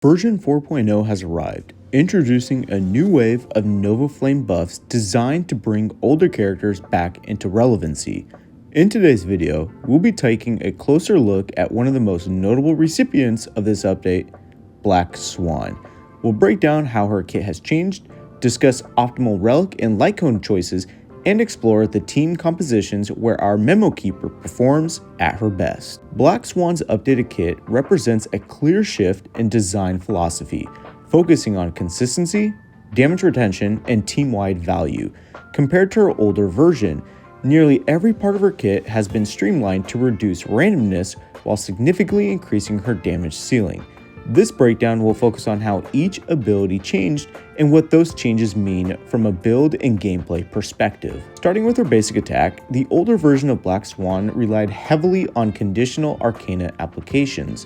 Version 4.0 has arrived, introducing a new wave of Nova Flame buffs designed to bring older characters back into relevancy. In today's video, we'll be taking a closer look at one of the most notable recipients of this update, Black Swan. We'll break down how her kit has changed, discuss optimal Relic and Lightcone choices, and explore the team compositions where our Memo Keeper performs at her best. Black Swan's updated kit represents a clear shift in design philosophy, focusing on consistency, damage retention, and team-wide value. Compared to her older version, nearly every part of her kit has been streamlined to reduce randomness while significantly increasing her damage ceiling. This breakdown will focus on how each ability changed and what those changes mean from a build and gameplay perspective. Starting with her basic attack, the older version of Black Swan relied heavily on conditional Arcana applications.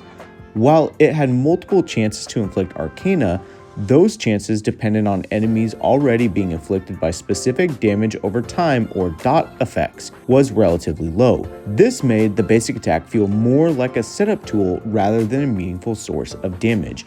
While it had multiple chances to inflict Arcana, those chances depended on enemies already being inflicted by specific damage over time or DoT effects was relatively low. This made the basic attack feel more like a setup tool rather than a meaningful source of damage.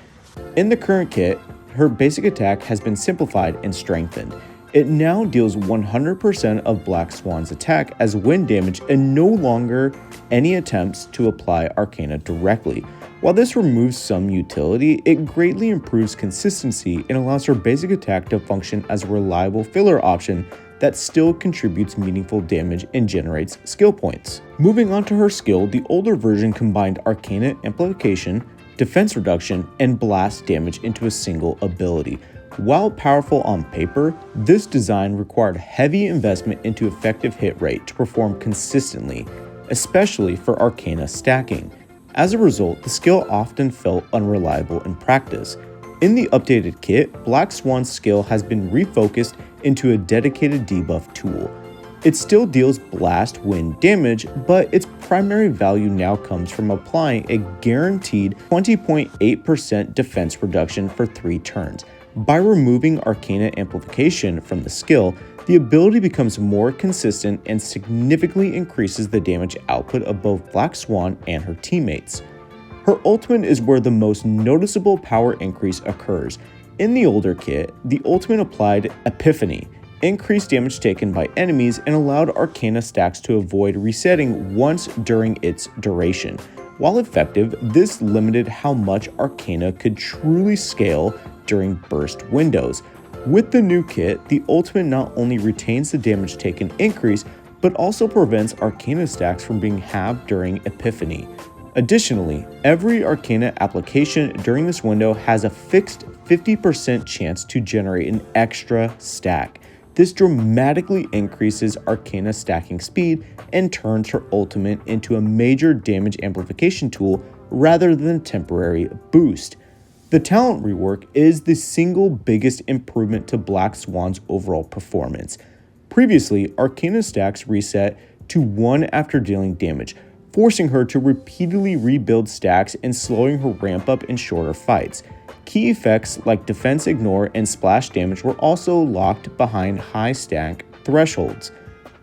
In the current kit, her basic attack has been simplified and strengthened. It now deals 100% of Black Swan's attack as wind damage and no longer any attempts to apply Arcana directly. While this removes some utility, it greatly improves consistency and allows her basic attack to function as a reliable filler option that still contributes meaningful damage and generates skill points. Moving on to her skill, the older version combined Arcana amplification, defense reduction, and blast damage into a single ability. While powerful on paper, this design required heavy investment into effective hit rate to perform consistently, especially for Arcana stacking. As a result, the skill often felt unreliable in practice. In the updated kit, Black Swan's skill has been refocused into a dedicated debuff tool. It still deals blast wind damage, but its primary value now comes from applying a guaranteed 20.8% defense reduction for 3 turns. By removing Arcana amplification from the skill, the ability becomes more consistent and significantly increases the damage output of both Black Swan and her teammates. Her ultimate is where the most noticeable power increase occurs. In the older kit, the ultimate applied Epiphany, increased damage taken by enemies, and allowed Arcana stacks to avoid resetting once during its duration. While effective, this limited how much Arcana could truly scale during burst windows. With the new kit, the ultimate not only retains the damage taken increase, but also prevents Arcana stacks from being halved during Epiphany. Additionally, every Arcana application during this window has a fixed 50% chance to generate an extra stack. This dramatically increases Arcana stacking speed and turns her ultimate into a major damage amplification tool rather than a temporary boost. The talent rework is the single biggest improvement to Black Swan's overall performance. Previously, Arcana stacks reset to 1 after dealing damage, forcing her to repeatedly rebuild stacks and slowing her ramp up in shorter fights. Key effects like defense ignore and splash damage were also locked behind high stack thresholds.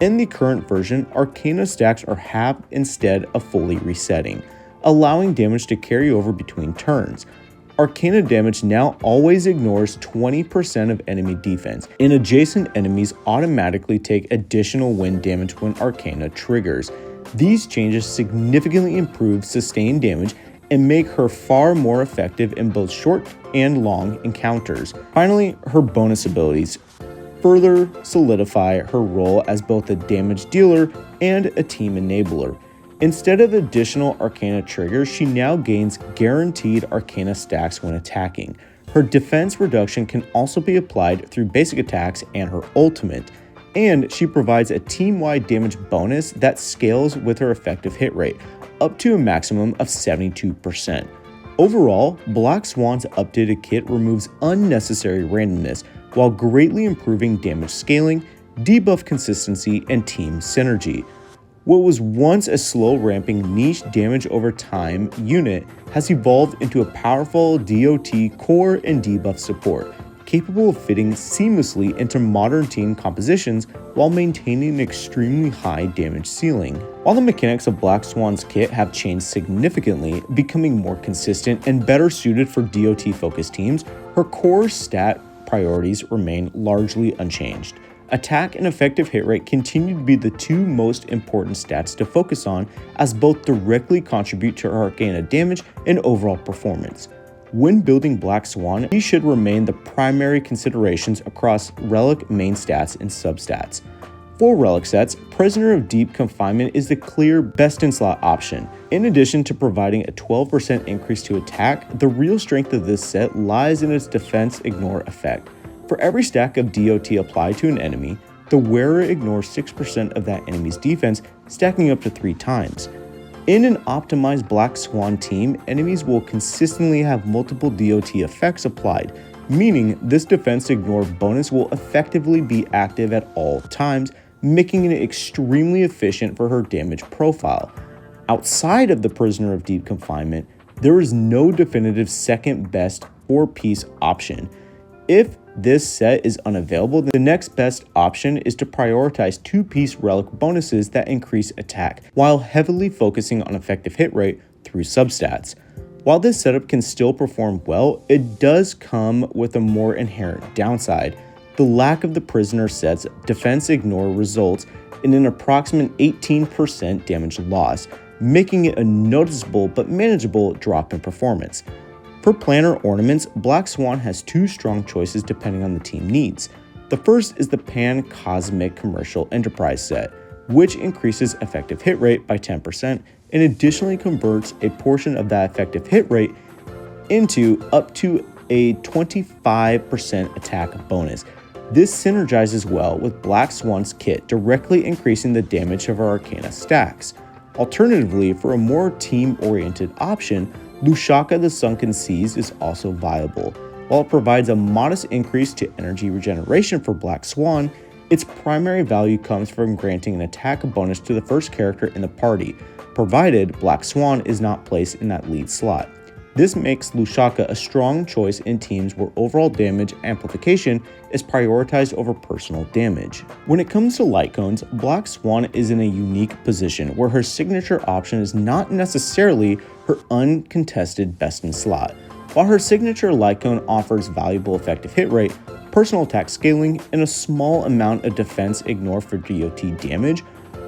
In the current version, Arcana stacks are halved instead of fully resetting, allowing damage to carry over between turns. Arcana damage now always ignores 20% of enemy defense, and adjacent enemies automatically take additional wind damage when Arcana triggers. These changes significantly improve sustained damage and make her far more effective in both short and long encounters. Finally, her bonus abilities further solidify her role as both a damage dealer and a team enabler. Instead of additional Arcana triggers, she now gains guaranteed Arcana stacks when attacking. Her defense reduction can also be applied through basic attacks and her ultimate, and she provides a team-wide damage bonus that scales with her effective hit rate, up to a maximum of 72%. Overall, Black Swan's updated kit removes unnecessary randomness while greatly improving damage scaling, debuff consistency, and team synergy. What was once a slow ramping niche damage over time unit has evolved into a powerful DoT core and debuff support. capable of fitting seamlessly into modern team compositions while maintaining an extremely high damage ceiling. While the mechanics of Black Swan's kit have changed significantly, becoming more consistent and better suited for DoT-focused teams, her core stat priorities remain largely unchanged. Attack and effective hit rate continue to be the two most important stats to focus on, as both directly contribute to her Arcana damage and overall performance. When building Black Swan, these should remain the primary considerations across Relic main stats and substats. For Relic sets, Prisoner of Deep Confinement is the clear best-in-slot option. In addition to providing a 12% increase to attack, the real strength of this set lies in its defense ignore effect. For every stack of DoT applied to an enemy, the wearer ignores 6% of that enemy's defense, stacking up to 3 times. In an optimized Black Swan team, enemies will consistently have multiple DoT effects applied, meaning this defense ignore bonus will effectively be active at all times, making it extremely efficient for her damage profile. Outside of the Prisoner of Deep Confinement, there is no definitive second best 4-piece option. If this set is unavailable, the next best option is to prioritize 2-piece relic bonuses that increase attack, while heavily focusing on effective hit rate through substats. While this setup can still perform well, it does come with a more inherent downside. The lack of the prisoner set's defense ignore results in an approximate 18% damage loss, making it a noticeable but manageable drop in performance. For Planar Ornaments, Black Swan has 2 strong choices depending on the team needs. The first is the Pan-Cosmic Commercial Enterprise set, which increases effective hit rate by 10% and additionally converts a portion of that effective hit rate into up to a 25% attack bonus. This synergizes well with Black Swan's kit, directly increasing the damage of her Arcana stacks. Alternatively, for a more team-oriented option, Lushaka the Sunken Seas is also viable. While it provides a modest increase to energy regeneration for Black Swan, its primary value comes from granting an attack bonus to the first character in the party, provided Black Swan is not placed in that lead slot. This makes Lushaka a strong choice in teams where overall damage amplification is prioritized over personal damage. When it comes to Lightcones, Black Swan is in a unique position where her signature option is not necessarily her uncontested best in slot. While her signature Lightcone offers valuable effective hit rate, personal attack scaling, and a small amount of defense ignore for DoT damage,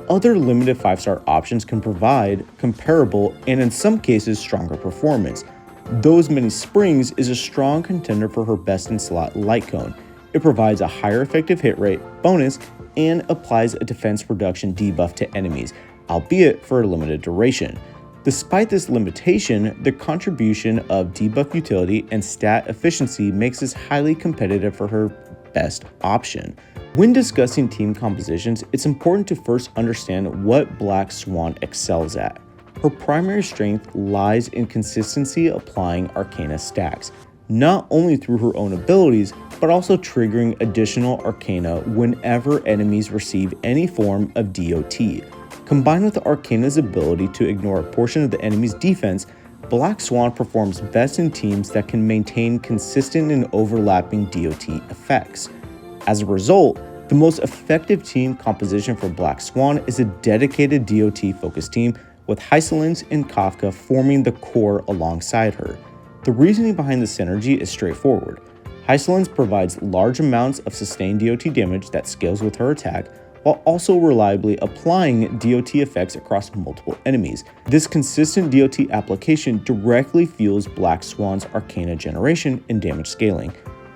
other limited 5-star options can provide comparable and in some cases stronger performance. Those Many Springs is a strong contender for her best in slot Lightcone. It provides a higher effective hit rate bonus and applies a defense reduction debuff to enemies, albeit for a limited duration. Despite this limitation, the contribution of debuff utility and stat efficiency makes this highly competitive for her best option. When discussing team compositions, it's important to first understand what Black Swan excels at. Her primary strength lies in consistency applying Arcana stacks, not only through her own abilities, but also triggering additional Arcana whenever enemies receive any form of DoT. Combined with Arcana's ability to ignore a portion of the enemy's defense, Black Swan performs best in teams that can maintain consistent and overlapping DoT effects. As a result, the most effective team composition for Black Swan is a dedicated DoT-focused team with Hyselins and Kafka forming the core alongside her. The reasoning behind the synergy is straightforward. Hyselins provides large amounts of sustained DoT damage that scales with her attack, while also reliably applying DoT effects across multiple enemies. This consistent DoT application directly fuels Black Swan's Arcana generation and damage scaling.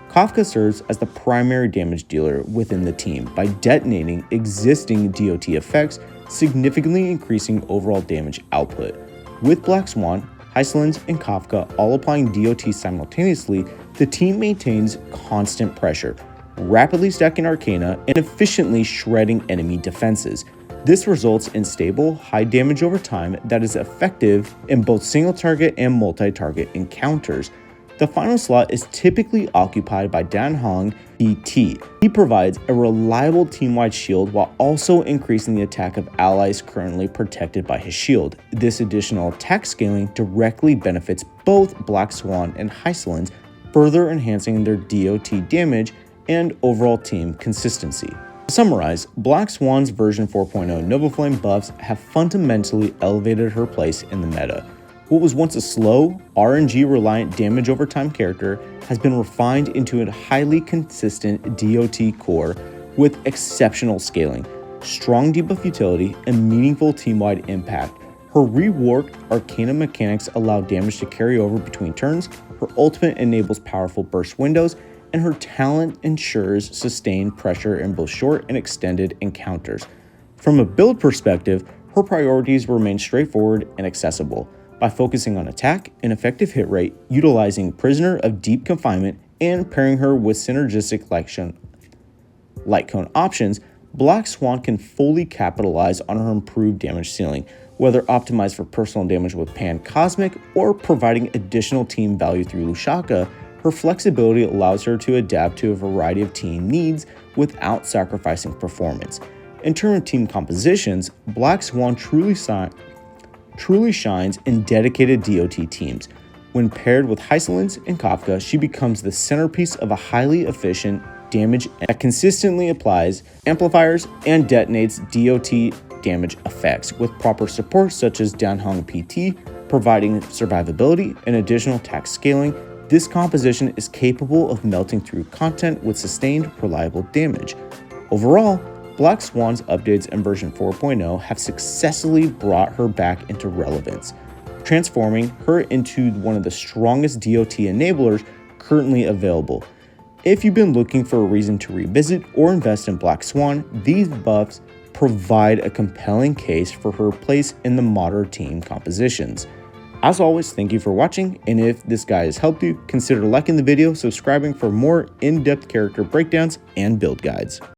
Kafka serves as the primary damage dealer within the team by detonating existing DoT effects, significantly increasing overall damage output. With Black Swan, Hyselins, and Kafka all applying DoT simultaneously, the team maintains constant pressure, rapidly stacking Arcana and efficiently shredding enemy defenses. This results in stable, high damage over time that is effective in both single target and multi-target encounters. The final slot is typically occupied by Danhong DT. He provides a reliable team-wide shield while also increasing the attack of allies currently protected by his shield. This additional attack scaling directly benefits both Black Swan and Hyselins, further enhancing their DoT damage and overall team consistency. To summarize, Black Swan's version 4.0 Nova Flame buffs have fundamentally elevated her place in the meta. What was once a slow, RNG-reliant damage over time character has been refined into a highly consistent DoT core with exceptional scaling, strong debuff utility, and meaningful team-wide impact. Her reworked Arcana mechanics allow damage to carry over between turns, her ultimate enables powerful burst windows, and her talent ensures sustained pressure in both short and extended encounters. From a build perspective, her priorities remain straightforward and accessible. By focusing on attack and effective hit rate, utilizing Prisoner of Deep Confinement, and pairing her with synergistic Lightcone options, Black Swan can fully capitalize on her improved damage ceiling, whether optimized for personal damage with Pan Cosmic or providing additional team value through Lushaka. Her flexibility allows her to adapt to a variety of team needs without sacrificing performance. In terms of team compositions, Black Swan truly shines in dedicated DoT teams. When paired with Hysolence and Kafka, she becomes the centerpiece of a highly efficient damage that consistently applies amplifiers and detonates DoT damage effects with proper support such as downhung PT, providing survivability and additional attack scaling. This composition is capable of melting through content with sustained, reliable damage. Overall, Black Swan's updates in version 4.0 have successfully brought her back into relevance, transforming her into one of the strongest DoT enablers currently available. If you've been looking for a reason to revisit or invest in Black Swan, these buffs provide a compelling case for her place in the modern team compositions. As always, thank you for watching, and if this guide has helped you, consider liking the video, subscribing for more in-depth character breakdowns and build guides.